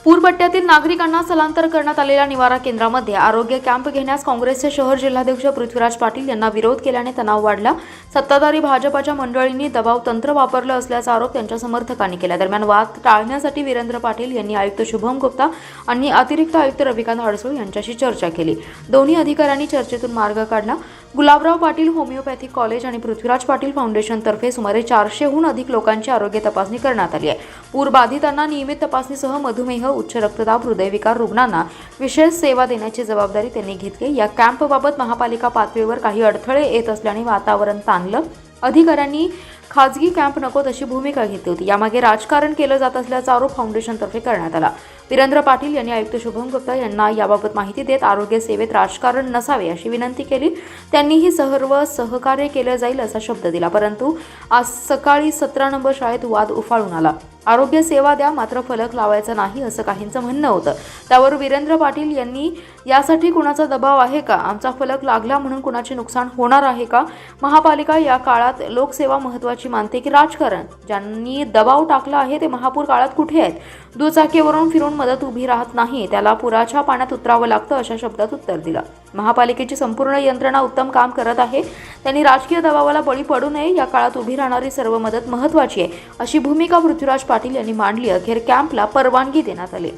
पूरपट्ट्यातील नागरिकांना स्थलांतर करण्यात आलेल्या निवारा केंद्रामध्ये आरोग्य कॅम्प घेण्यास काँग्रेसचे शहर जिल्हाध्यक्ष पृथ्वीराज पाटील यांना विरोध केल्याने तणाव वाढला। सत्ताधारी भाजपाच्या मंडळींनी दबाव तंत्र वापरलं असल्याचा आरोप त्यांच्या समर्थकांनी केला। दरम्यान वाद टाळण्यासाठी वीरेंद्र पाटील यांनी आयुक्त शुभम गुप्ता आणि अतिरिक्त आयुक्त रविकांत अडसूळ यांच्याशी चर्चा केली। दोन्ही अधिकाऱ्यांनी चर्चेतून मार्ग काढला। गुलाबराव पाटील होमिओपॅथिक कॉलेज आणि पृथ्वीराज पाटील फाउंडेशनतर्फे सुमारे 400हून अधिक लोकांची आरोग्य तपासणी करण्यात आली आहे। पूरबाधितांना नियमित तपासणीसह मधुमेह, उच्च रक्तदाब, हृदयविकार रुग्णांना विशेष सेवा देण्याची जबाबदारी त्यांनी घेतली। या कॅम्पबाबत महापालिका पातळीवर काही अडथळे येत असल्याने वातावरण ताणलं। अधिकाऱ्यांनी खाजगी कॅम्प नको तशी भूमिका घेतली होती। यामागे राजकारण केलं जात असल्याचा आरोप फाउंडेशनतर्फे करण्यात आला। वीरेंद्र पाटील यांनी आयुक्त शुभम गुप्ता यांना याबाबत माहिती देत आरोग्य सेवेत राजकारण नसावे अशी विनंती केली। त्यांनीही सर्व सहकार्य केले जाईल असा शब्द दिला। परंतु आज सकाळी 17 नंबर शाळेत वाद उफाळून आला। आरोग्य सेवा द्या मात्र फलक लावायचा नाही असं काहींचं म्हणणं होतं। त्यावर वीरेंद्र पाटील यांनी यासाठी कुणाचा दबाव आहे का? आमचा फलक लागला म्हणून कुणाचे नुकसान होणार आहे का? महापालिका या काळात लोकसेवा महत्त्वाची मानते की राजकारण? ज्यांनी दबाव टाकला आहे ते महापूर काळात कुठे आहेत? दुचाकीवरून फिरून मदत उभी राहत नाही, त्याला पुराच्या पाण्यात उतरावं लागतं अशा शब्दात उत्तर दिलं। महापालिकेची संपूर्ण यंत्रणा उत्तम काम करत आहे। त्यांनी राजकीय दबावाला बळी पडू नये। या काळात उभी राहणारी सर्व मदत महत्त्वाची आहे अशी भूमिका पृथ्वीराज पाटील यांनी मांडली। अखेर कॅम्पला परवानगी देण्यात आली।